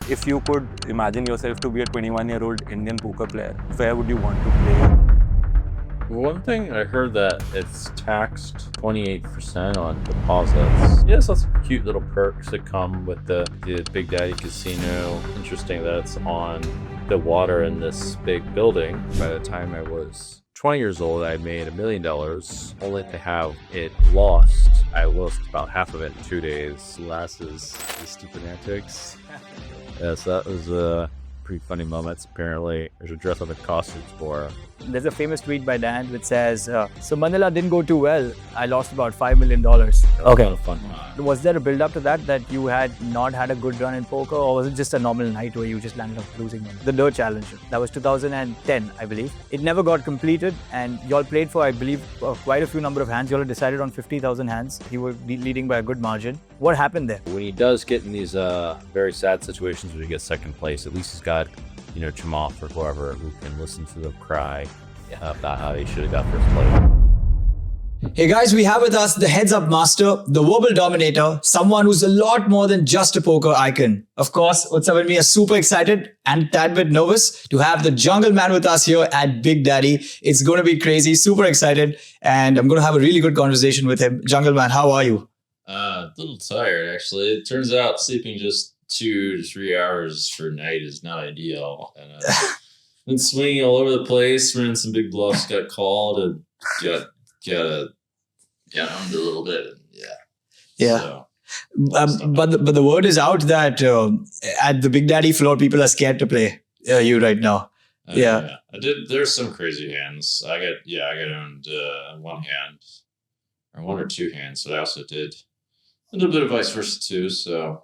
If you could imagine yourself to be a 21-year-old Indian poker player, where would you want to play? One thing I heard that it's taxed 28% on deposits. Yes, that's cute little perks that come with the Big Daddy Casino. Interesting that it's on the water in this big building. By the time I was 20 years old, I made $1 million, only to have it lost. I lost about half of it in 2 days. Last is the stupid antics. Yes, that was a pretty funny moments. Apparently, there's a dress up in costumes for. There's a famous tweet by Dan which says, so Manila didn't go too well. I lost about $5 million. Okay. A lot of fun. Was there a build up to that you had not had a good run in poker, or was it just a normal night where you just landed up losing money? The Durr Challenge, that was 2010, I believe. It never got completed, and y'all played for, I believe, quite a few number of hands. Y'all decided on 50,000 hands. You were leading by a good margin. What happened there? When he does get in these very sad situations where he gets second place, at least he's got, Chamath or whoever who can listen to them cry about how he should have got first place. Hey guys, we have with us the Headsup master, the verbal dominator, someone who's a lot more than just a poker icon. Of course, Utsav and me are super excited and a tad bit nervous to have the Jungleman with us here at Big Daddy. It's going to be crazy, super excited, and I'm going to have a really good conversation with him. Jungleman, how are you? A little tired, actually. It turns out sleeping just 2 to 3 hours per night is not ideal. And been swinging all over the place, running some big bluffs, got called, and got owned a little bit. Yeah. So, but the word is out that at the Big Daddy floor, people are scared to play you right now. Yeah. I did. There's some crazy hands. I got owned one hand, or one or two hands. But I also did a little bit of vice versa too. So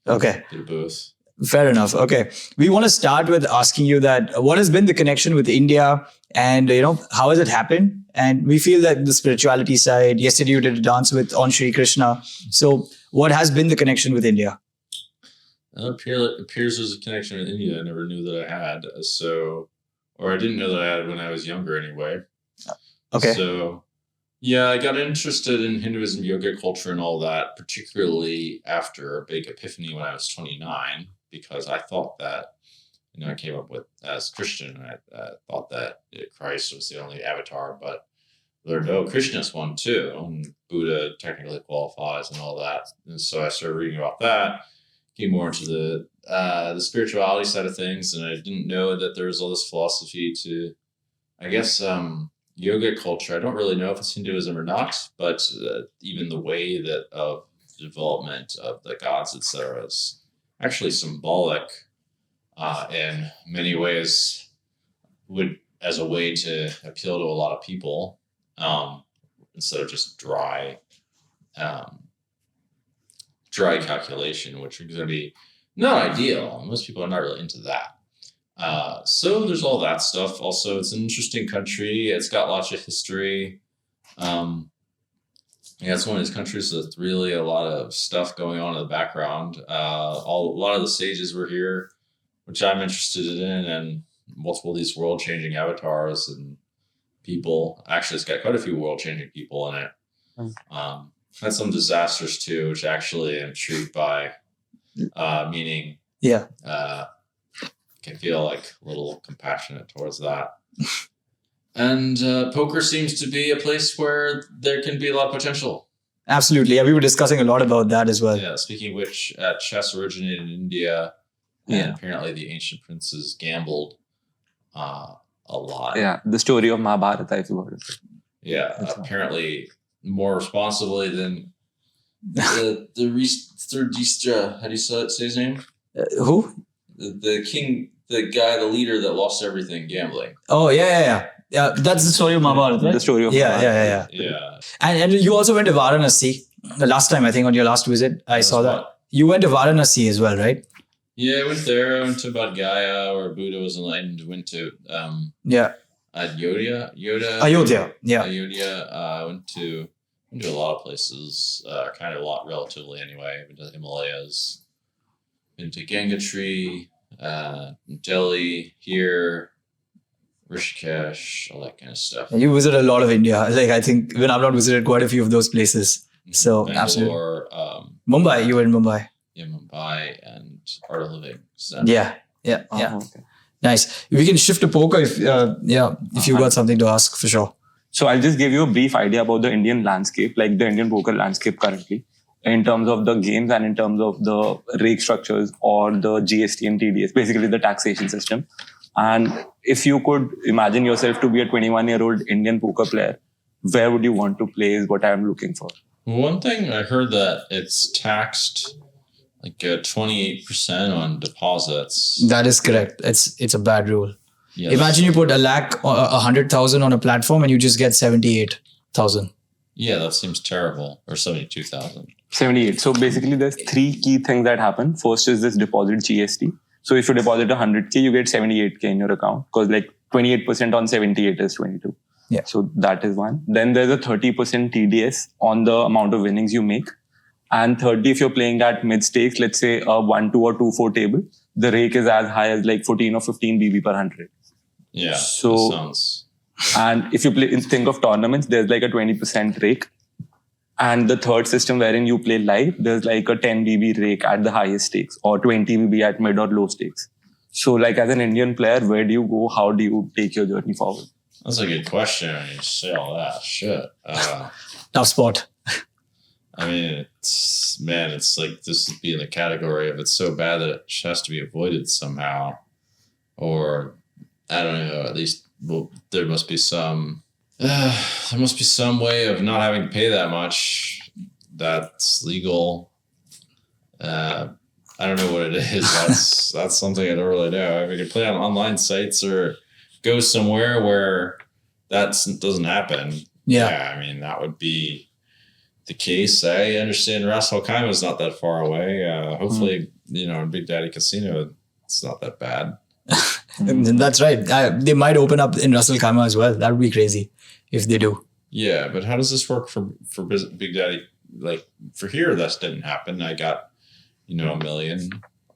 Okay. did both. Fair enough. Okay. We want to start with asking you that what has been the connection with India, and how has it happened? And we feel that the spirituality side, yesterday you did a dance on Shri Krishna. So what has been the connection with India? It appears there's a connection with India I never knew that I had. Or I didn't know that I had when I was younger anyway. Okay. So, yeah, I got interested in Hinduism, yoga culture, and all that, particularly after a big epiphany when I was 29, because I thought that, I came up with as Christian, and I thought that Christ was the only avatar, but learned, Krishna's one too, and Buddha technically qualifies and all that. And so I started reading about that, came more into the spirituality side of things, and I didn't know that there was all this philosophy to, I guess, yoga culture. I don't really know if it's Hinduism or not, but even the way that of the development of the gods, etc., is actually symbolic in many ways, as a way to appeal to a lot of people instead of just dry calculation, which is going to be not ideal. Most people are not really into that. So there's all that stuff. Also, it's an interesting country. It's got lots of history. It's one of these countries with really a lot of stuff going on in the background. A lot of the sages were here, which I'm interested in, and multiple of these world-changing avatars and people. Actually, it's got quite a few world-changing people in it. Had some disasters too, which actually I'm intrigued by. Meaning, can feel like a little compassionate towards that. And poker seems to be a place where there can be a lot of potential. Absolutely. Yeah, we were discussing a lot about that as well. Yeah, speaking of which, chess originated in India. And apparently the ancient princes gambled a lot. Yeah, the story of Mahabharata, if you heard of it. Yeah, apparently more responsibly than the Thurdistra. How do you say his name? Who? The king, the leader that lost everything gambling. Oh, yeah. Yeah, that's the story of Mahabharata, right? The story of Mahabharata. Yeah. And you also went to Varanasi the last time, I think, on your last visit. I saw that. You went to Varanasi as well, right? Yeah, I went there. I went to Bodh Gaya, where Buddha was enlightened. Went to Ayodhya. Yeah. Ayodhya. I went to a lot of places. Kind of a lot, relatively anyway. Went to the Himalayas. Been to Gangatri, Delhi, here, Rishikesh, all that kind of stuff. You visit a lot of India. Like, I think even I've not visited quite a few of those places. So Bangalore, absolutely. Mumbai, you were in Mumbai. Mumbai and Art of Living. So. Yeah. Okay. Nice. We can shift to poker if you got something to ask for sure. So I'll just give you a brief idea about the Indian landscape, like the Indian poker landscape currently, in terms of the games and in terms of the rake structures or the GST and TDS, basically the taxation system. And if you could imagine yourself to be a 21-year-old Indian poker player, where would you want to play is what I'm looking for. One thing I heard that it's taxed like 28% on deposits. That is correct. It's a bad rule. Yes. Imagine you put a lakh or 100,000 on a platform and you just get 78,000. Yeah, that seems terrible. Or 72,000. 78. So basically there's three key things that happen. First is this deposit GST. So if you deposit 100K, you get 78K in your account because like 28% on 78 is 22. Yeah. So that is one. Then there's a 30% TDS on the amount of winnings you make. And 30 if you're playing at mid stakes, let's say a 1-2 or 2-4 table, the rake is as high as like 14 or 15 BB per 100. Yeah. So that sounds. And if you think of tournaments, there's like a 20% rake. And the third system wherein you play live, there's like a 10 BB rake at the highest stakes or 20 BB at mid or low stakes. So like as an Indian player, where do you go? How do you take your journey forward? That's a good question. I mean, you say all that shit. Tough spot. I mean, it's like this would be in the category of it's so bad that it has to be avoided somehow. Or, I don't know, at least there must be some way of not having to pay that much that's legal. I don't know what it is. That's something I don't really know. If you could play on online sites or go somewhere where that doesn't happen. Yeah. I mean, that would be the case. I understand Ras Al Khaimah is not that far away. Hopefully, in Big Daddy Casino, it's not that bad. That's right. They might open up in Ras Al Khaimah as well. That would be crazy if they do. Yeah, but how does this work for Big Daddy? Like for here, that didn't happen. I got, $1 million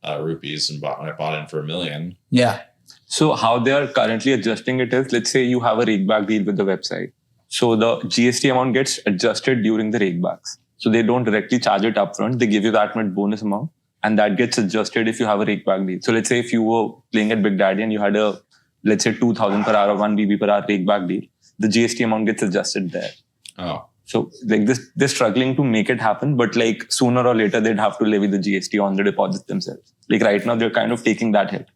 rupees and I bought in for $1 million. Yeah. So how they are currently adjusting it is, let's say you have a rakeback deal with the website. So the GST amount gets adjusted during the rakebacks. So they don't directly charge it upfront. They give you that much bonus amount and that gets adjusted if you have a rakeback deal. So let's say if you were playing at Big Daddy and you had a, let's say 2,000 per hour or 1 BB per hour rakeback deal, the GST amount gets adjusted there. Oh. So like this, they're struggling to make it happen, but like sooner or later they'd have to levy the GST on the deposits themselves. Like right now they're kind of taking that hit.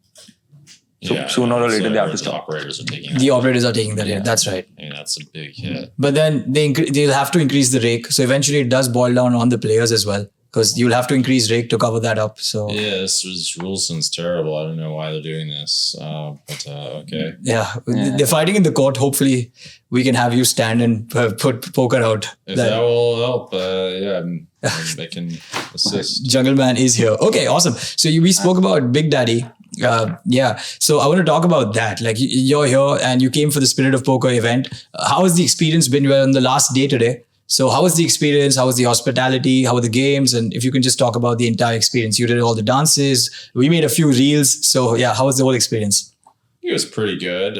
So Yeah, sooner or later so they have to the stop. operators are taking that. The operators are taking that hit. That's right. I mean, that's a big hit. But then they'll have to increase the rake. So eventually it does boil down on the players as well. Because you'll have to increase rake to cover that up. So Yeah, this rule sounds terrible. I don't know why they're doing this. But okay. yeah, they're fighting in the court. Hopefully we can have you stand and put poker out. If that will help, I can assist. Jungleman is here. Okay, awesome. So we spoke about Big Daddy. So I want to talk about that. Like you're here and you came for the Spirit of Poker event. How has the experience been? We're on the last day today. So how was the experience? How was the hospitality? How were the games? And if you can just talk about the entire experience. You did all the dances. We made a few reels. So yeah, how was the whole experience? It was pretty good.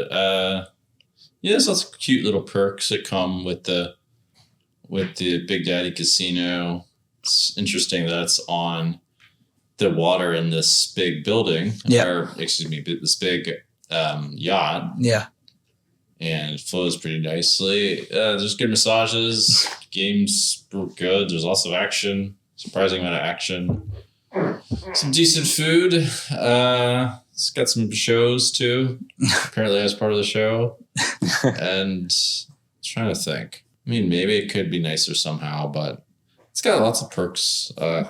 There's lots of cute little perks that come with the Big Daddy Casino. It's interesting that it's on the water in this big building. Yeah. Or, excuse me, this big yacht. Yeah. And it flows pretty nicely. There's good massages. Games were good. There's lots of action. Surprising amount of action. Some decent food. It's got some shows too. Apparently, as part of the show. And I'm trying to think. I mean, maybe it could be nicer somehow, but it's got lots of perks. I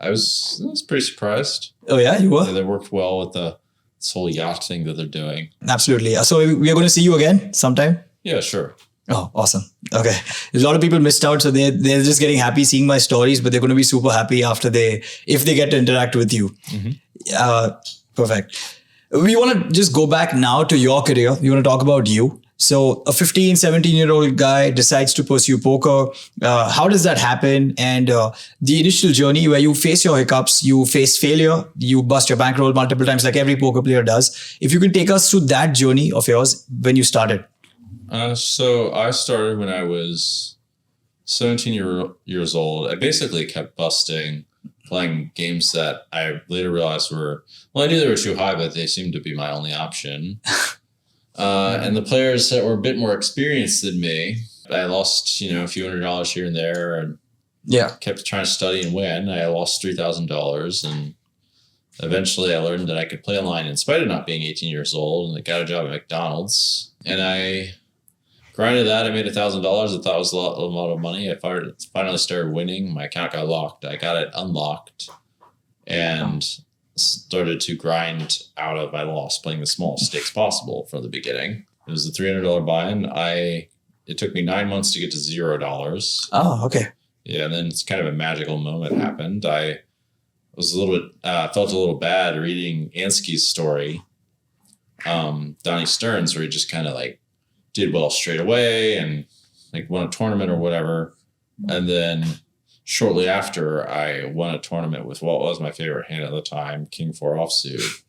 was pretty surprised. Oh yeah, you were? They worked well with this whole yacht thing that they're doing. Absolutely. So we are going to see you again sometime? Yeah, sure. Oh, awesome. Okay. A lot of people missed out. So they're just getting happy seeing my stories, but they're going to be super happy if they get to interact with you. Mm-hmm. Perfect. We want to just go back now to your career. We want to talk about you. So a 15, 17-year-old guy decides to pursue poker. How does that happen? And the initial journey where you face your hiccups, you face failure, you bust your bankroll multiple times like every poker player does. If you can take us through that journey of yours when you started. So I started when I was 17 years old. I basically kept busting playing games that I later realized I knew they were too high, but they seemed to be my only option. And the players that were a bit more experienced than me, I lost, a few $100 here and there, and kept trying to study and win. I lost $3,000, and eventually I learned that I could play online in spite of not being 18 years old, and I got a job at McDonald's. And I grinded that. I made $1,000. I thought it was a lot of money. I finally started winning. My account got locked. I got it unlocked and started to grind out of my loss, playing the smallest stakes possible from the beginning. It was a $300 buy-in. It took me 9 months to get to $0. Oh, okay. Yeah, and then it's kind of a magical moment happened. I was a little bit felt a little bad reading Ansky's story, Donnie Stearns, where he just kind of like did well straight away and like won a tournament or whatever. And then shortly after, I won a tournament with what was my favorite hand at the time, King 4 offsuit,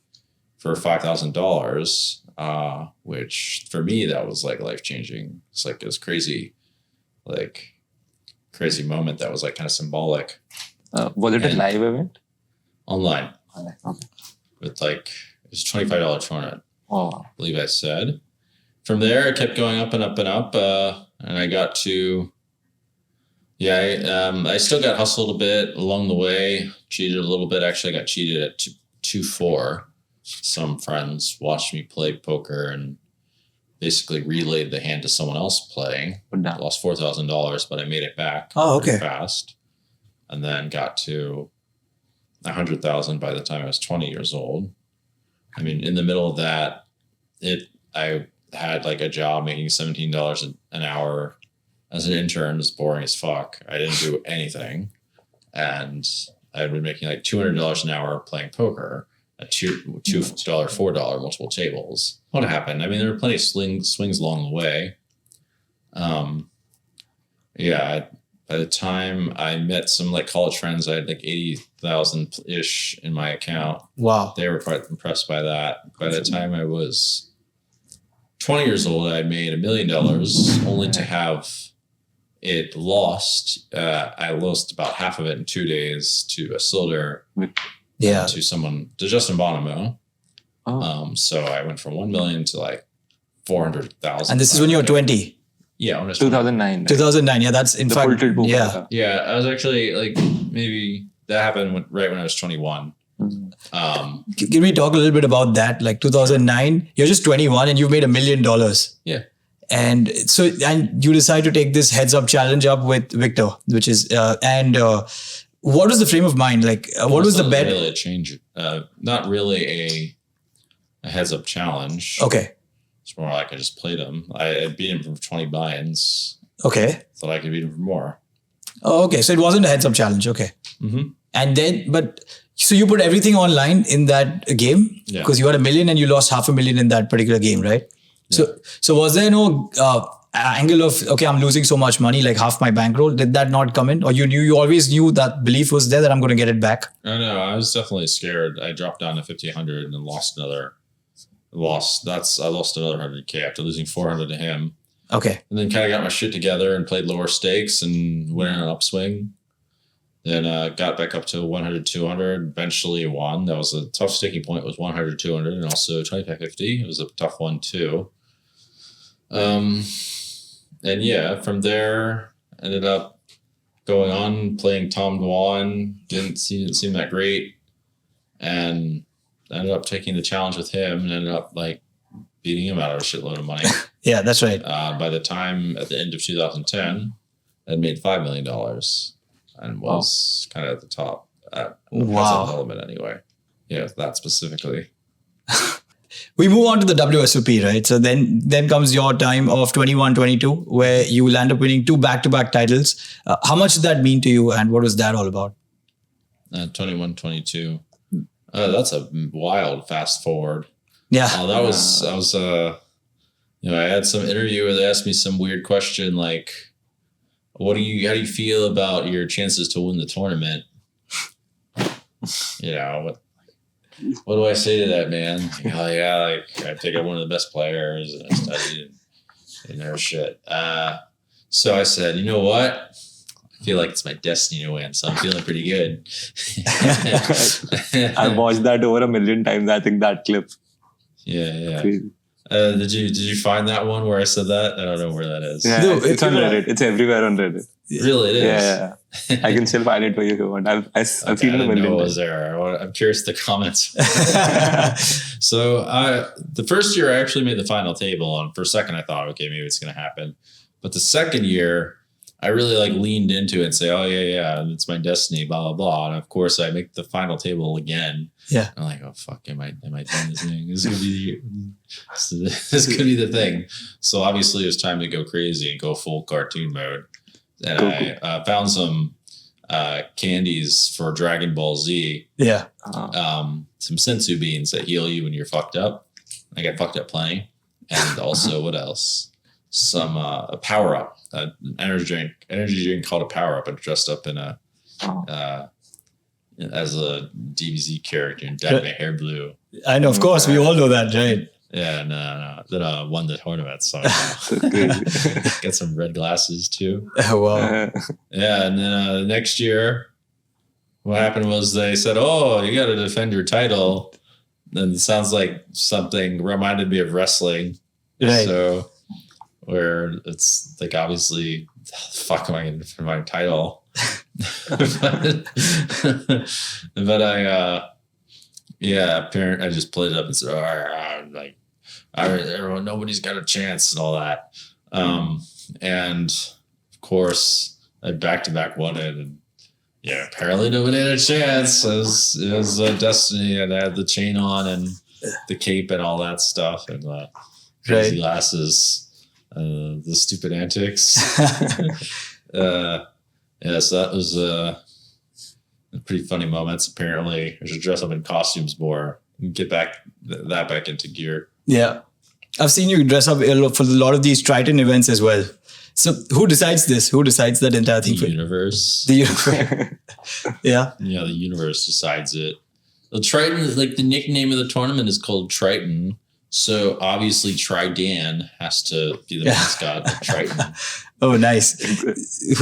for $5,000, which for me, that was like life-changing. It's like this crazy moment that was like kind of symbolic. Was it a live event? Online. Okay. With it was a $25 tournament. Oh. I believe I said. From there, it kept going up and up and up. And I got to, I still got hustled a bit along the way, cheated a little bit. Actually, I got cheated at 2-4. Some friends watched me play poker and basically relayed the hand to someone else playing. I lost $4,000, but I made it back pretty fast. And then got to 100,000 by the time I was 20 years old. I mean, in the middle of that, I had like a job making $17 an hour as an intern. It was boring as fuck. I didn't do anything. And I had been making like $200 an hour playing poker at $2, $4 multiple tables. What happened? I mean, there were plenty of swings along the way. By the time I met some like college friends, I had like 80,000 ish in my account. Wow. They were quite impressed by that. By the time I was 20 years old, I made $1 million only to have it lost. I lost about half of it in 2 days to Isildur. To Justin Bonomo. Oh. So I went from 1 million to like 400,000. And this is when you were 20. Yeah, when I was 2009. Right? 2009. Yeah, that's in fact. Yeah, I was actually like maybe that happened right when I was 21. Mm-hmm. Can we talk a little bit about that? Like 2009, you're just 21 and you've made $1 million. Yeah. And you decide to take this heads up challenge up with Victor, which is what was the frame of mind? Like, what was the bet? Really a change. Not really a heads up challenge. Okay. It's more like I just played him. I beat him for 20 buy-ins. Okay. Thought I could beat him for more. Oh, okay. So it wasn't a heads up challenge. Okay. Mm-hmm. And then, so you put everything online in that game? Yeah. Because you had $1 million and you lost $500,000 in that particular game, right? Yeah. So was there no angle of, okay, I'm losing so much money, like half my bankroll? Did that not come in? Or you always knew that belief was there that I'm going to get it back? No, I was definitely scared. I dropped down to 5,800 and then lost another $100K after losing 400 to him. Okay. And then kind of got my shit together and played lower stakes and went on an upswing. Then got back up to 100, 200, eventually won. That was a tough sticking point, was 100, 200, and also 25.50. It was a tough one too. And from there, ended up going on playing Tom Dwan. Didn't seem that great. And ended up taking the challenge with him and ended up like beating him out of a shitload of money. Yeah, that's right. By the time at the end of 2010, I'd made $5 million and was kind of at the top at the present element anyway. Yeah, that specifically. We move on to the WSOP, right? So then comes your time of 21, 22, where you will end up winning 2 back-to-back titles. How much did that mean to you and what was that all about? 21, 22. That's a wild fast forward. Yeah. I had some interview where they asked me some weird question like, how do you feel about your chances to win the tournament? What do I say to that, man? I think I'm one of the best players and I studied and shit. So I said, you know what? feel like it's my destiny to win, so I'm feeling pretty good. I watched that over 1 million times. I think that clip. Yeah. Crazy. Did you find that one where I said that? I don't know where that is. Yeah, No, it's on Reddit. It's everywhere on Reddit. Really, it is. Yeah. I can still find it for you if you want. I've Okay, seen it I a didn't know million it times. was there. I'm curious the comments. So the first year I actually made the final table, and for a second I thought, okay, maybe it's going to happen. But the second year, I really like leaned into it and say, oh yeah, it's my destiny, blah blah blah. And of course, I make the final table again. Yeah. I'm like, oh fuck, am I doing this thing? This is gonna be the thing. So obviously, it was time to go crazy and go full cartoon mode. And I found some candies for Dragon Ball Z. Yeah. Some sensu beans that heal you when you're fucked up. I got fucked up playing. And also, what else? Some a power up, an energy drink called a power up. I dressed up in as a DBZ character and dyed my hair blue. I know, of course, we all know that, right? Yeah, no. Then I won the tournament, so got some red glasses too. Oh, wow. Yeah, and then the next year, what happened was they said, "Oh, you got to defend your title." And it sounds like something reminded me of wrestling. Right. So, where it's like, obviously, how the fuck am I going to defend my title? but I just played it up and said, everyone, nobody's got a chance and all that. And of course, I back-to-back won it, and apparently nobody had a chance. It was destiny, and I had the chain on and the cape and all that stuff, and crazy glasses, the stupid antics. So that was pretty funny moments. Apparently, I should dress up in costumes more and get that back into gear. Yeah. I've seen you dress up for a lot of these Triton events as well. So who decides this? Who decides that entire thing? The universe. The universe. Yeah. Yeah, the universe decides it. The Triton, like the nickname of the tournament is called Triton. So obviously Tridan has to be the mascot of Triton. Oh, nice.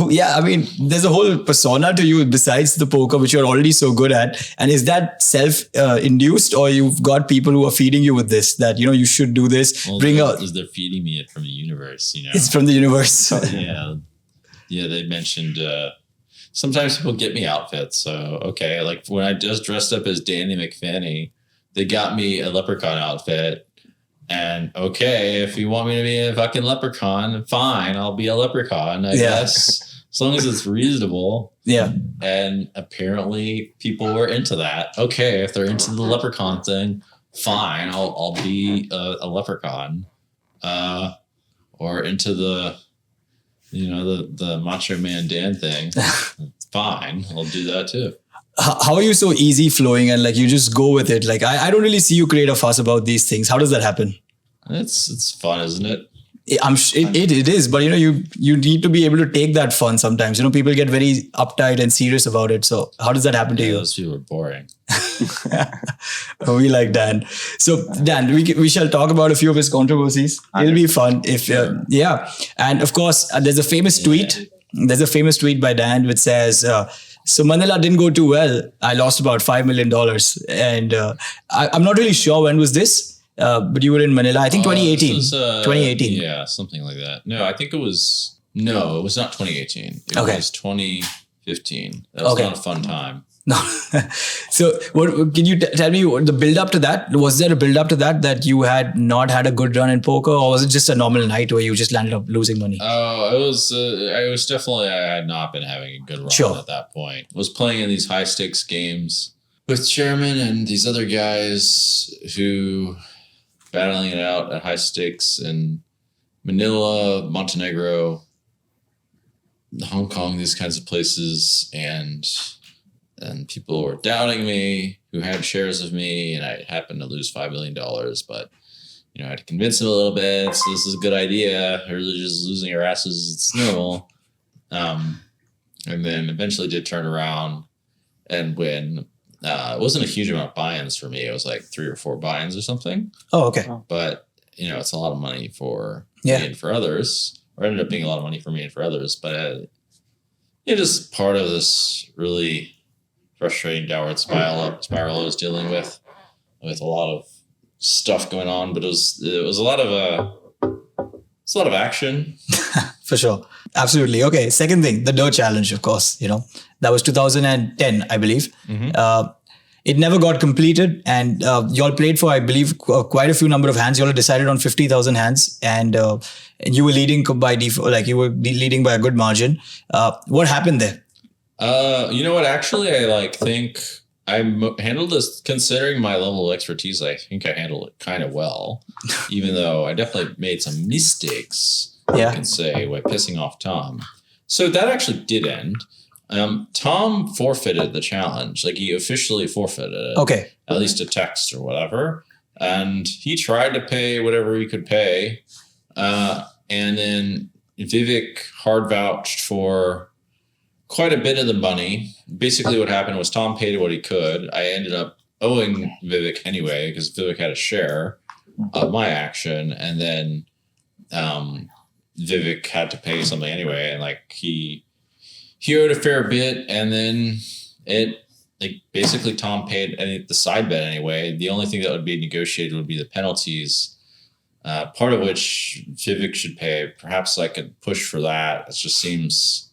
Yeah, I mean, there's a whole persona to you besides the poker, which you're already so good at. And is that self-induced, or you've got people who are feeding you with this, that, you should do this? Well, they're feeding me it from the universe, It's from the universe. Yeah, they mentioned sometimes people get me outfits. So, okay, like when I just dressed up as Danny McFanny, they got me a leprechaun outfit. And okay, if you want me to be a fucking leprechaun, fine, I'll be a leprechaun, I guess. As long as it's reasonable. Yeah. And apparently people were into that. Okay, if they're into the leprechaun thing, fine, I'll be a leprechaun. Or into the Macho Man Dan thing. Fine, I'll do that too. How are you so easy flowing and you just go with it? I don't really see you create a fuss about these things. How does that happen? It's fun, isn't it? It is, but you need to be able to take that fun sometimes. People get very uptight and serious about it. So how does that happen to you? Those people are boring. We like Dan. So Dan, we shall talk about a few of his controversies. It'll be fun if And of course, there's a famous tweet. There's a famous tweet by Dan which says, so Manila didn't go too well. I lost about $5 million. And I'm not really sure when was this, but you were in Manila. I think 2018. 2018. Yeah, something like that. No, I think it was not 2018. It was 2015. That was not a fun time. No. So what can you tell me the build up to that? Was there a build up to that you had not had a good run in poker, or was it just a normal night where you just landed up losing money? Oh, it was definitely, I had not been having a good run at that point. I was playing in these high stakes games with Chairman and these other guys who battling it out at high stakes in Manila, Montenegro, Hong Kong, these kinds of places, and people were doubting me who had shares of me, and I happened to lose $5 million, but I had to convince them a little bit. So this is a good idea. Really just losing our asses, it's normal. And then eventually did turn around and win. It wasn't a huge amount of buy-ins for me. It was like 3 or 4 buy-ins or something. Oh, okay. But it's a lot of money for me and for others. Or ended up being a lot of money for me and for others. But just part of this really frustrating downward spiral I was dealing with a lot of stuff going on, but it was a lot of action. For sure. Absolutely. Okay. Second thing, the Durr challenge, of course, that was 2010, I believe. It never got completed, and y'all played for, I believe, quite a few number of hands. Y'all decided on 50,000 hands, and you were leading by default, like you were leading by a good margin. What happened there? You know what? Actually, I think I handled this, considering my level of expertise. I think I handled it kind of well, even though I definitely made some mistakes. Yeah. I can say, by pissing off Tom. So that actually did end. Tom forfeited the challenge. Like, he officially forfeited it. Okay. At least a text or whatever. And he tried to pay whatever he could pay. And then Vivek hard vouched for quite a bit of the money. Basically what happened was Tom paid what he could. I ended up owing Vivek anyway, because Vivek had a share of my action. And then Vivek had to pay something anyway. And he owed a fair bit, and then basically Tom paid the side bet anyway. The only thing that would be negotiated would be the penalties, part of which Vivek should pay. Perhaps I could push for that. It seems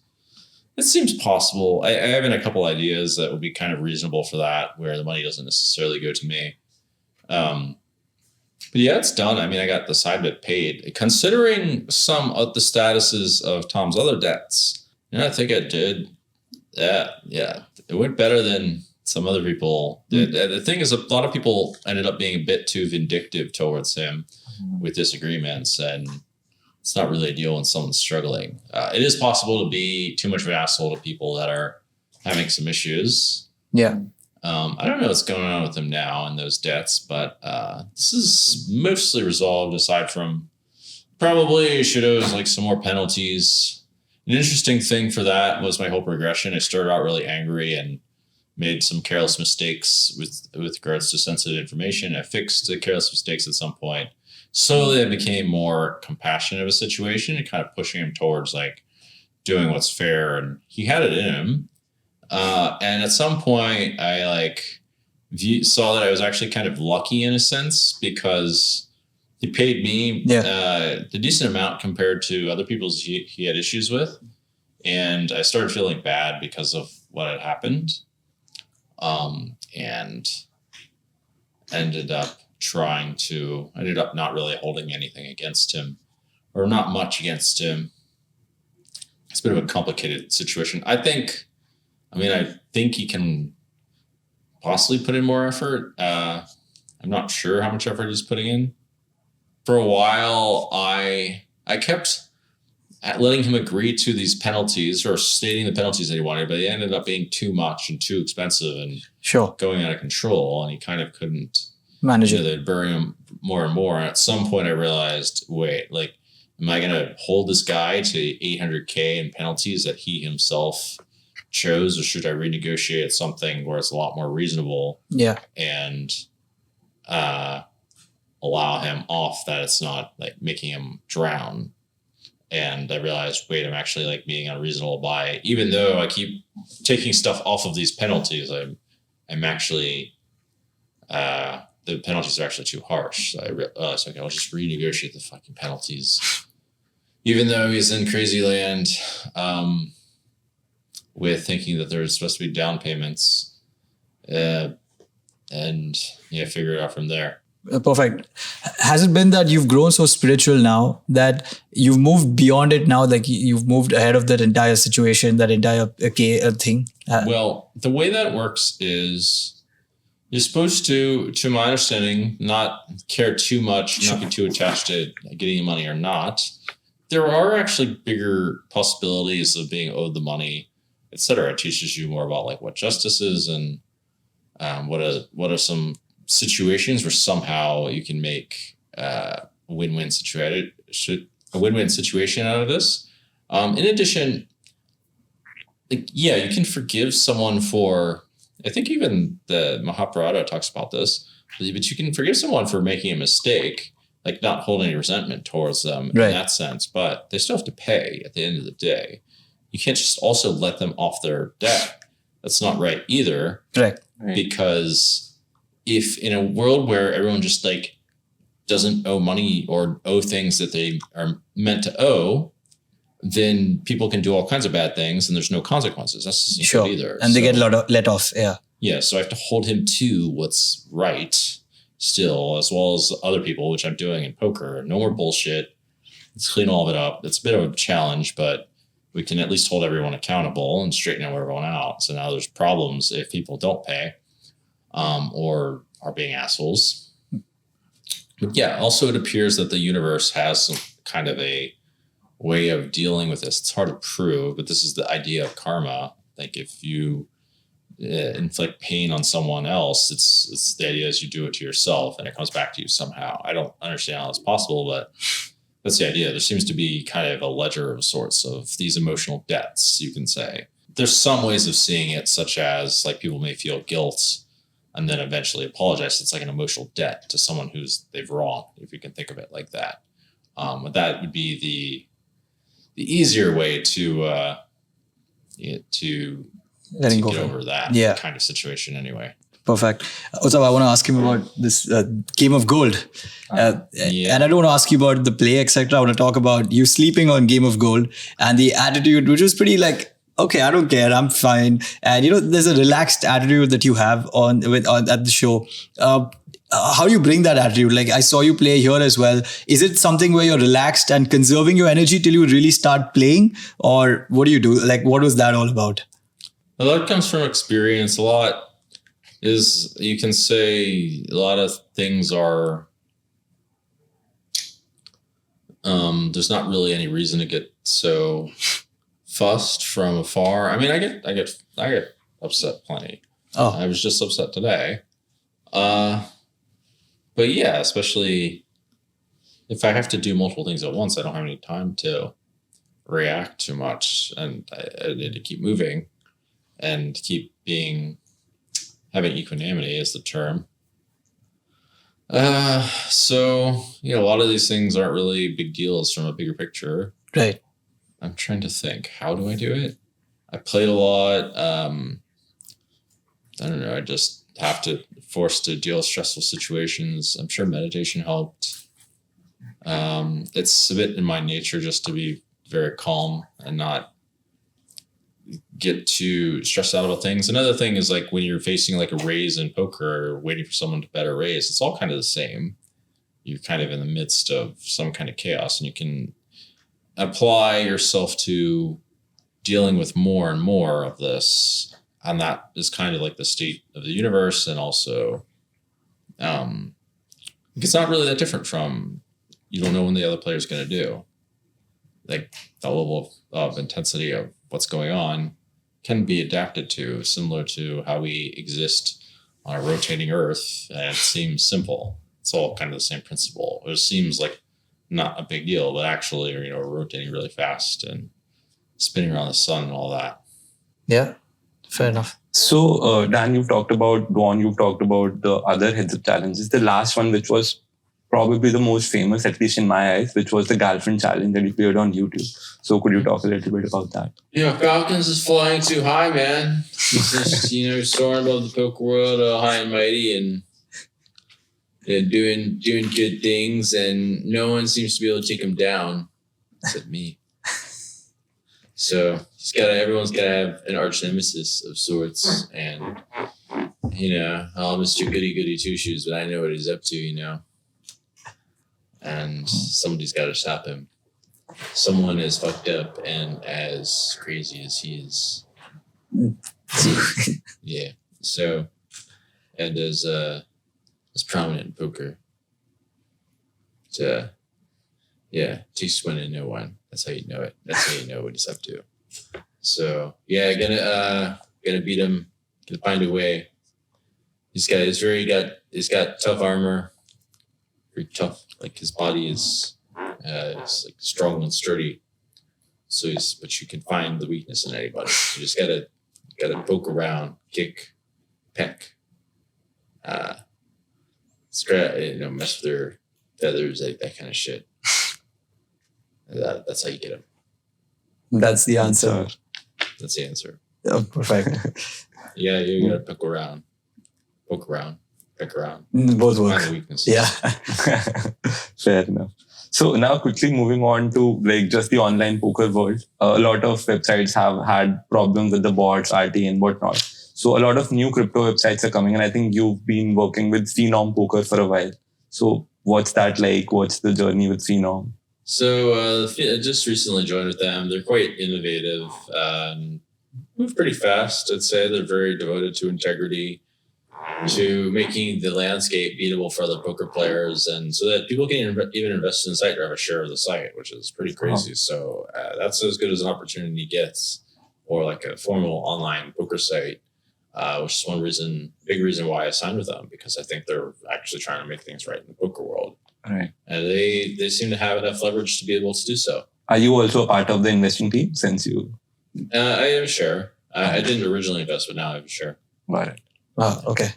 possible. I have a couple ideas that would be kind of reasonable for that, where the money doesn't necessarily go to me. But yeah, it's done. I mean, I got the side bet paid. Considering some of the statuses of Tom's other debts, I think I did. Yeah, it went better than some other people did. The thing is, a lot of people ended up being a bit too vindictive towards him with disagreements, and it's not really a deal when someone's struggling. It is possible to be too much of an asshole to people that are having some issues. Yeah. I don't know what's going on with him now and those debts, but this is mostly resolved, aside from probably should owe some more penalties. An interesting thing for that was my whole progression. I started out really angry and made some careless mistakes with regards to sensitive information. I fixed the careless mistakes at some point. Slowly I became more compassionate of a situation and kind of pushing him towards doing what's fair. And he had it in him. And at some point I saw that I was actually kind of lucky in a sense, because he paid me the decent amount compared to other people's he had issues with. And I started feeling bad because of what had happened. And ended up not really holding anything against him, or not much against him. It's a bit of a complicated situation. I think he can possibly put in more effort. I'm not sure how much effort he's putting in. For a while, I kept letting him agree to these penalties, or stating the penalties that he wanted, but it ended up being too much and too expensive and going out of control, and he kind of couldn't manage it. They'd bury him more and more. And at some point I realized, wait, am I going to hold this guy to 800K in penalties that he himself chose, or should I renegotiate something where it's a lot more reasonable? Yeah. And allow him off, that it's not making him drown. And I realized, wait, I'm actually being unreasonable by, even though I keep taking stuff off of these penalties, I'm actually, the penalties are actually too harsh. So I realized, okay, I'll just renegotiate the fucking penalties. Even though he's in crazy land, with thinking that there's supposed to be down payments, and figure it out from there. Perfect. Has it been that you've grown so spiritual now that you've moved beyond it now? You've moved ahead of that entire situation, that entire thing? Well, the way that works is you're supposed to my understanding, not care too much, not be too attached to getting the money or not. There are actually bigger possibilities of being owed the money, etc. It teaches you more about what justice is, and what are some situations where somehow you can make a win-win situation out of this. In addition, you can forgive someone for, I think even the Mahabharata talks about this, but you can forgive someone for making a mistake, not holding any resentment towards them in that sense, but they still have to pay at the end of the day. you can't just also let them off their deck. That's not right either. Right. Because if in a world where everyone just like doesn't owe money or owe things that they are meant to owe, then people can do all kinds of bad things and there's no consequences. That's just not good either. And they get let off. Yeah. Yeah. So I have to hold him to what's right still, as well as other people, which I'm doing in poker. No more bullshit. Let's clean all of it up. It's a bit of a challenge, but we can at least hold everyone accountable and straighten everyone out. So now there's problems if people don't pay or are being assholes. But yeah, also it appears that the universe has some kind of a way of dealing with this. It's hard to prove, but this is the idea of karma. Like if you inflict pain on someone else, it's the idea is you do it to yourself and it comes back to you somehow. I don't understand how that's possible, but that's the idea. There seems to be kind of a ledger of sorts of these emotional debts, you can say. There's some ways of seeing it, such as like people may feel guilt and then eventually apologize. It's like an emotional debt to someone they've wronged, if you can think of it like that. But that would be the easier way to Letting go get over that kind of situation anyway. Perfect. Also, I want to ask him about this Game of Gold. And I don't want to ask you about the play, etc. I want to talk about you sleeping on Game of Gold and the attitude, which was pretty like, okay, I don't care, I'm fine. And there's a relaxed attitude that you have on at the show. How do you bring that attitude? Like I saw you play here as well. Is it something where you're relaxed and conserving your energy till you really start playing? Or what do you do? Like what was that all about? Well, that comes from experience. A lot is, you can say a lot of things are, there's not really any reason to get so fussed from afar. I mean, I get upset plenty. Oh, I was just upset today. But yeah, especially if I have to do multiple things at once, I don't have any time to react too much, and I need to keep moving and keep having equanimity is the term. So a lot of these things aren't really big deals from a bigger picture. Right. I'm trying to think, how do I do it? I played a lot. I don't know. I just have to forced to deal with stressful situations. I'm sure meditation helped. It's a bit in my nature just to be very calm and not get too stressed out about things. Another thing is like when you're facing like a raise in poker or waiting for someone to bet a raise, it's all kind of the same. You're kind of in the midst of some kind of chaos, and you can apply yourself to dealing with more and more of this. And that is kind of like the state of the universe. And also, it's not really that different from, you don't know when the other player is going to do. Like the level of intensity of what's going on can be adapted to, similar to how we exist on a rotating Earth. And it seems simple. It's all kind of the same principle. It seems like not a big deal, but actually, we're rotating really fast and spinning around the sun and all that. Yeah, fair enough. So, Dan, you've talked about the other Headsup challenges. The last one, which was probably the most famous, at least in my eyes, which was the Galfond challenge that you played on YouTube. So could you talk a little bit about that? Falcons is flying too high, man. He's just, soaring above the poker world, high and mighty, and doing good things, and no one seems to be able to take him down, except me. So everyone's got to have an arch nemesis of sorts, and Mr. Goody Two Shoes, but I know what he's up to, and somebody's got to stop him. Someone as fucked up and as crazy as he is. Yeah. So, and as prominent in poker. So, takes one and no one. That's how you know it. That's how you know what he's up to. So, gonna beat him. Gonna find a way. He's got tough armor. Very tough. Like his body is like strong and sturdy. So but you can find the weakness in anybody. You just gotta poke around, kick, peck, scratch, mess with their feathers, that kind of shit. That's how you get them. That's the answer. That's the answer. Oh, perfect. Yeah, you gotta poke around, pick around. Both work. Find the weaknesses. Yeah. Fair enough. So now quickly moving on to like just the online poker world. A lot of websites have had problems with the bots, RT and whatnot. So a lot of new crypto websites are coming, and I think you've been working with Phenom Poker for a while. So what's that like? What's the journey with Phenom? So I just recently joined with them. They're quite innovative. Move pretty fast. I'd say they're very devoted to integrity, to making the landscape beatable for other poker players, and so that people can even invest in the site or have a share of the site, which is pretty crazy. So that's as good as an opportunity gets, or like a formal online poker site, which is big reason why I signed with them, because I think they're actually trying to make things right in the poker world. Right. And they seem to have enough leverage to be able to do so. Are you also a part of the investing team since you? I have a share. I didn't originally invest, but now I have a share. Got it. Okay.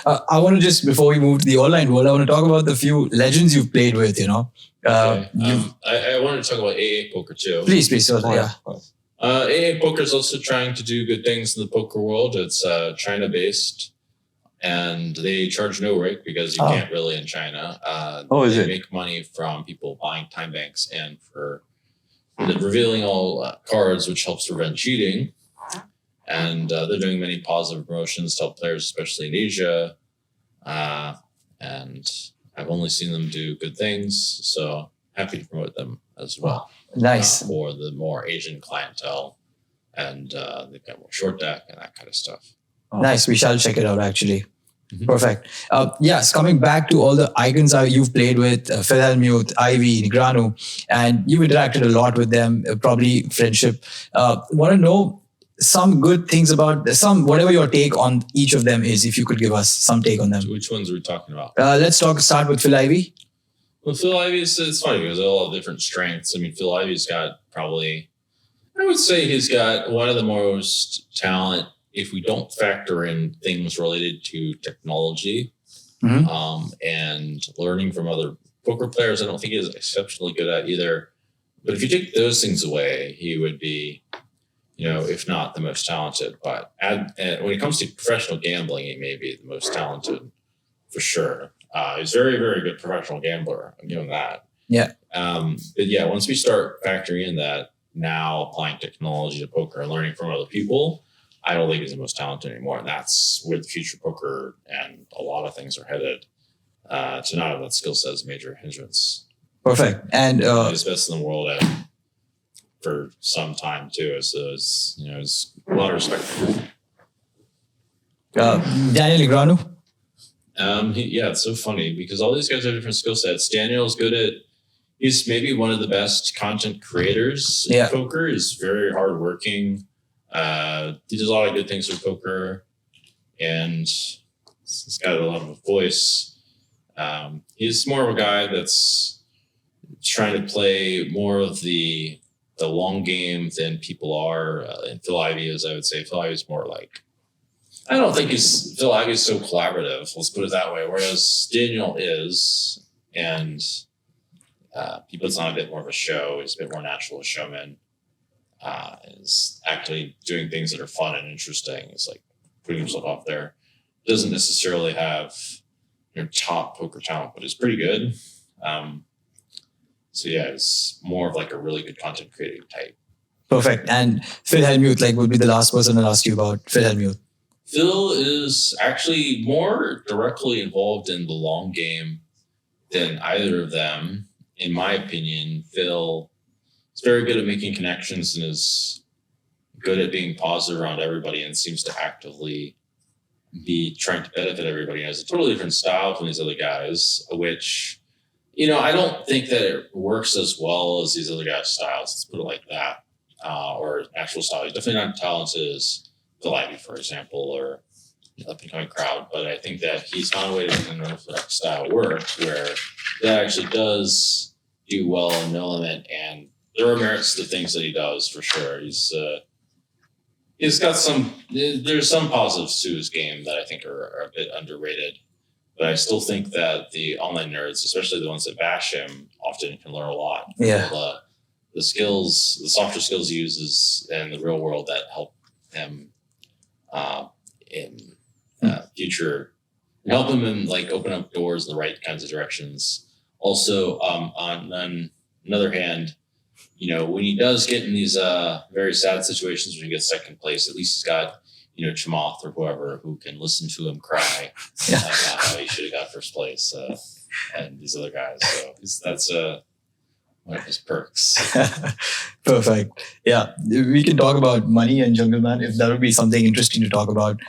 I want to just, before we move to the online world, I want to talk about the few legends you've played with, Okay. I wanted to talk about AA poker too. Please. So, yeah. AA poker is also trying to do good things in the poker world. It's China-based, and they charge no rake because you can't really in China. They make money from people buying time banks and for revealing all cards, which helps prevent cheating. And they're doing many positive promotions to help players, especially in Asia. And I've only seen them do good things, so happy to promote them as well. Nice. For the more Asian clientele, and they've got more short deck and that kind of stuff. Nice. We shall check it out, actually. Mm-hmm. Perfect. Yes, coming back to all the icons you've played with, Phil Hellmuth, Ivey, Negreanu, and you've interacted a lot with them, probably friendship. Want to know some good things about whatever your take on each of them is, if you could give us some take on them. So which ones are we talking about? Let's start with Phil Ivey. Well, Phil Ivey's, it's funny because they all have different strengths. I mean, Phil Ivey's got probably, I would say he's got one of the most talent if we don't factor in things related to technology and learning from other poker players. I don't think he's exceptionally good at either. But if you take those things away, he would be, if not the most talented. But when it comes to professional gambling, he may be the most talented for sure. He's a very, very good professional gambler. I'm giving that. Yeah. But yeah, once we start factoring in that now applying technology to poker and learning from other people, I don't think he's the most talented anymore. And that's where the future poker and a lot of things are headed. To not have that skill set is a major hindrance. Perfect. And he's best in the world for some time too. So it's a lot of respect for him. Daniel Negreanu. It's so funny because all these guys have different skill sets. Daniel's he's maybe one of the best content creators in poker. He's very hardworking. He does a lot of good things with poker, and he's got a lot of a voice. He's more of a guy that's trying to play more of the long game than people are. And Phil Ivey is, I would say, Phil Ivey's more like, I don't think Phil Ivey's so collaborative. Let's put it that way. Whereas Daniel is, and he puts on a bit more of a show. He's a bit more natural, a showman. Is actually doing things that are fun and interesting. It's like putting himself out there. Doesn't necessarily have top poker talent, but is pretty good. It's more of like a really good content creating type. Perfect. And Phil Hellmuth, would be the last person I'll ask you about Phil Hellmuth. Phil is actually more directly involved in the long game than either of them. In my opinion, Phil is very good at making connections and is good at being positive around everybody and seems to actively be trying to benefit everybody. He has a totally different style from these other guys, which, I don't think that it works as well as these other guys' styles. Let's put it like that. Or actual style. He's definitely not talented as Phil Ivey, for example, or up and coming crowd. But I think that he's found a way to make that style work where that actually does do well in the element, and there are merits to things that he does for sure. He's got there's some positives to his game that I think are a bit underrated, but I still think that the online nerds, especially the ones that bash him, often can learn a lot. Yeah. the skills, the softer skills he uses in the real world that help him in future, and help him in like open up doors in the right kinds of directions. Also, on another hand, when he does get in these very sad situations when he gets second place, at least he's got Chamath or whoever who can listen to him cry about how he should have got first place, and these other guys. So that's one of his perks. Perfect. Yeah, we can talk about money and Jungleman if that would be something interesting to talk about.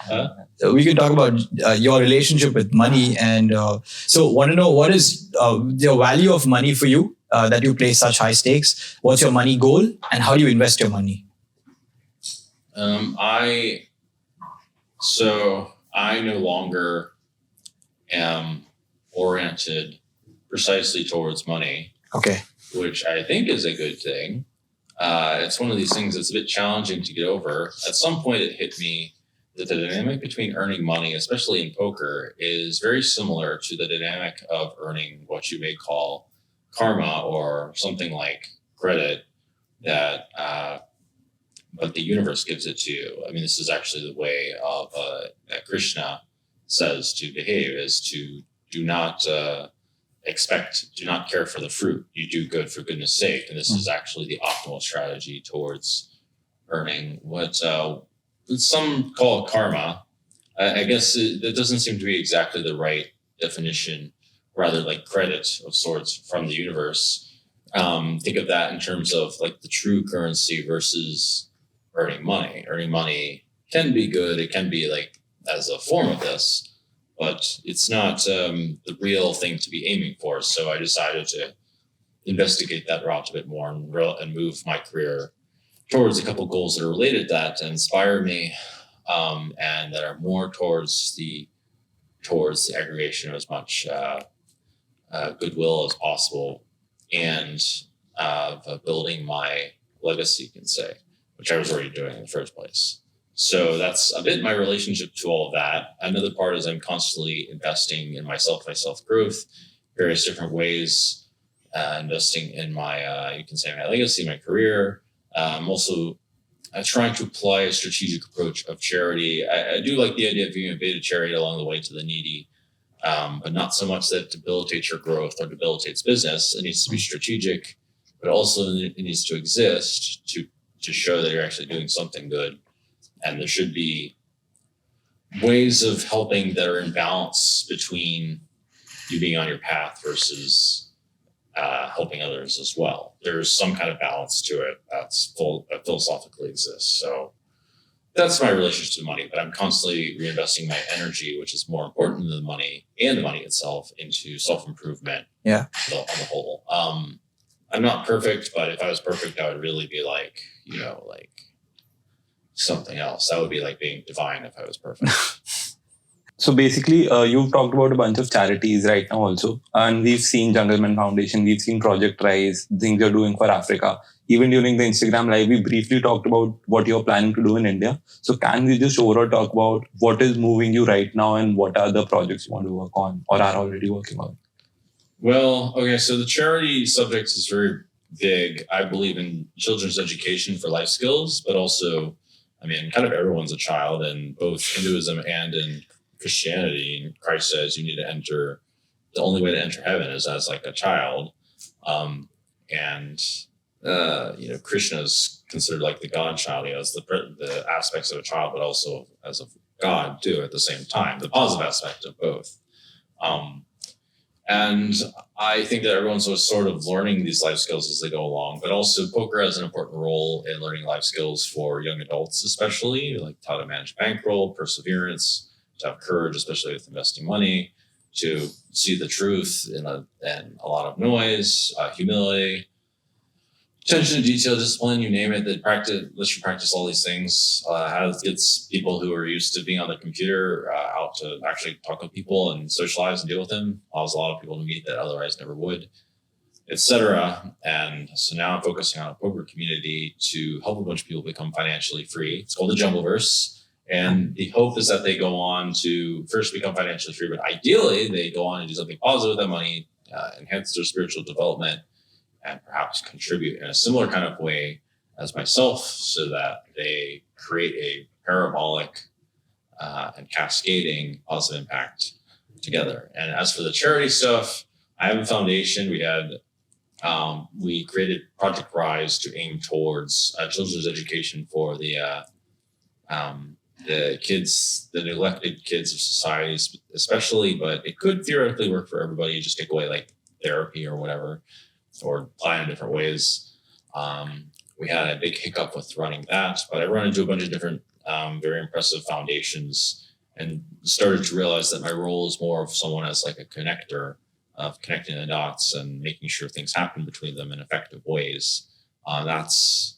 We can talk about your relationship with money, and so want to know what is the value of money for you that you play such high stakes. What's your money goal, and how do you invest your money? I no longer am oriented precisely towards money. Okay. Which I think is a good thing. It's one of these things that's a bit challenging to get over. At some point, it hit me that the dynamic between earning money, especially in poker, is very similar to the dynamic of earning what you may call karma or something like credit that but the universe gives it to you. I mean, this is actually the way of that Krishna says to behave, is to do not care for the fruit. You do good for goodness sake. And this is actually the optimal strategy towards earning what some call karma. I guess that doesn't seem to be exactly the right definition, rather like credit of sorts from the universe. Think of that in terms of like the true currency versus earning money. Earning money can be good. It can be like as a form of this, but it's not the real thing to be aiming for. So I decided to investigate that route a bit more and move my career towards a couple goals that are related to that, to inspire me, and that are more towards the aggregation of as much goodwill as possible, and building my legacy, you can say, which I was already doing in the first place. So that's a bit my relationship to all of that. Another part is I'm constantly investing in myself growth, various different ways, investing in my, you can say my legacy, my career. I'm also trying to apply a strategic approach of charity. I do like the idea of being a beta charity along the way to the needy, but not so much that it debilitates your growth or debilitates business. It needs to be strategic, but also it needs to exist to show that you're actually doing something good. And there should be ways of helping that are in balance between you being on your path versus helping others as well. There's some kind of balance to it that philosophically exists. So that's my relationship to money, but I'm constantly reinvesting my energy, which is more important than the money and the money itself, into self-improvement. Yeah. On the whole. I'm not perfect, but if I was perfect, I would really be like, like something else. That would be like being divine if I was perfect. So basically, you've talked about a bunch of charities right now also. And we've seen Jungleman Foundation, we've seen Project Rise, things you're doing for Africa. Even during the Instagram live, we briefly talked about what you're planning to do in India. So can we just overall talk about what is moving you right now and what are the projects you want to work on or are already working on? Well, okay, so the charity subject is very big. I believe in children's education for life skills, but also, I mean, kind of everyone's a child in both Hinduism and in Christianity. Christ says you need to enter, the only way to enter heaven is as like a child. Krishna is considered like the godchild. He has the aspects of a child, but also as a god too at the same time, the positive aspect of both. And I think that everyone's sort of learning these life skills as they go along, but also poker has an important role in learning life skills for young adults, especially like how to manage bankroll, perseverance, to have courage, especially with investing money, to see the truth in a lot of noise, humility, attention to detail, discipline, you name it. Let's practice all these things. How it gets people who are used to being on the computer out to actually talk with people and socialize and deal with them. Allows a lot of people to meet that otherwise never would, etc. And so now I'm focusing on a poker community to help a bunch of people become financially free. It's called the Jungleverse. And the hope is that they go on to first become financially free, but ideally they go on and do something positive with that money, enhance their spiritual development, and perhaps contribute in a similar kind of way as myself, so that they create a parabolic and cascading positive impact together. And as for the charity stuff, I have a foundation. We created Project Rise to aim towards children's education for the kids, the neglected kids of society, especially. But it could theoretically work for everybody. You just take away like therapy or whatever, or apply in different ways. We had a big hiccup with running that, but I run into a bunch of different very impressive foundations, and started to realize that my role is more of someone as like a connector of connecting the dots and making sure things happen between them in effective ways. That's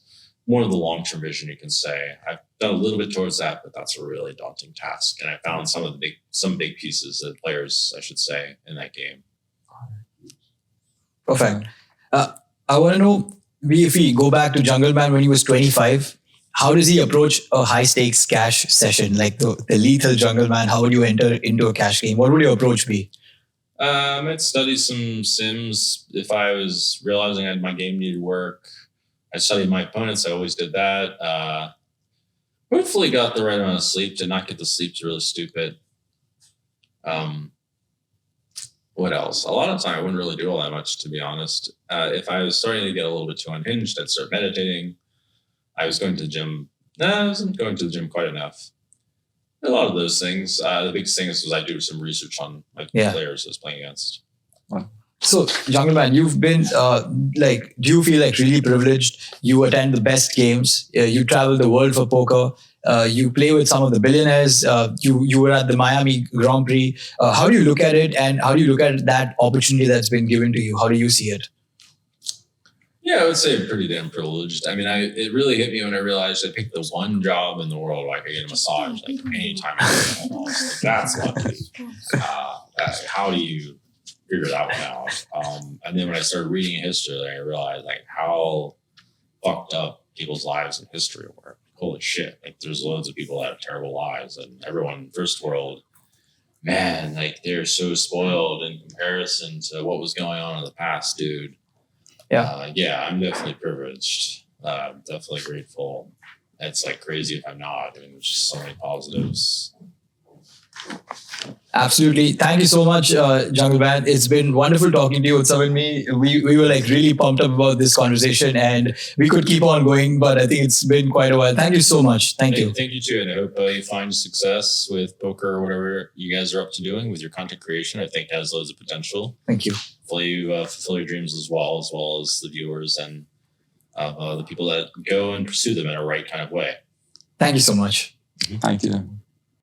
more of the long-term vision, you can say. I've done a little bit towards that, but that's a really daunting task. And I found some big pieces, the players, I should say, in that game. Perfect. I want to know, if we go back to Jungleman when he was 25, how does he approach a high stakes cash session, like the lethal Jungleman? How would you enter into a cash game? What would your approach be? I'd study some sims. If I was realizing that my game needed work, I studied my opponents. I always did that. Hopefully got the right amount of sleep. Did not get the sleep is really stupid. What else? A lot of time I wouldn't really do all that much, to be honest. If I was starting to get a little bit too unhinged, I'd start meditating. I was going to the gym. No, I wasn't going to the gym quite enough. A lot of those things. The biggest thing was I do some research on my players I was playing against. So, Jungleman, you've been do you feel like really privileged? You attend the best games. You travel the world for poker. You play with some of the billionaires. You were at the Miami Grand Prix. How do you look at it, and how do you look at that opportunity that's been given to you? How do you see it? Yeah, I would say I'm pretty damn privileged. I mean, it really hit me when I realized I picked the one job in the world where I could get a massage like anytime I want. Like, that's lucky. How do you figure that one out? And then when I started reading history, I realized like how fucked up people's lives in history were. Holy shit! Like, there's loads of people that have terrible lives, and everyone first world, man, like they're so spoiled in comparison to what was going on in the past, dude. Yeah, I'm definitely privileged. Definitely grateful. It's like crazy if I'm not. I mean, there's just so many positives. Absolutely. Thank you so much, Jungleman. It's been wonderful talking to you. Utsav and me, we were like really pumped up about this conversation, and we could keep on going, but I think it's been quite a while. Thank you so much. Thank you. Thank you too. And I hope you find success with poker or whatever you guys are up to doing with your content creation. I think it has loads of potential. Thank you. Hopefully you fulfill your dreams as well as the viewers and the people that go and pursue them in a right kind of way. Thank you so much. Thank you.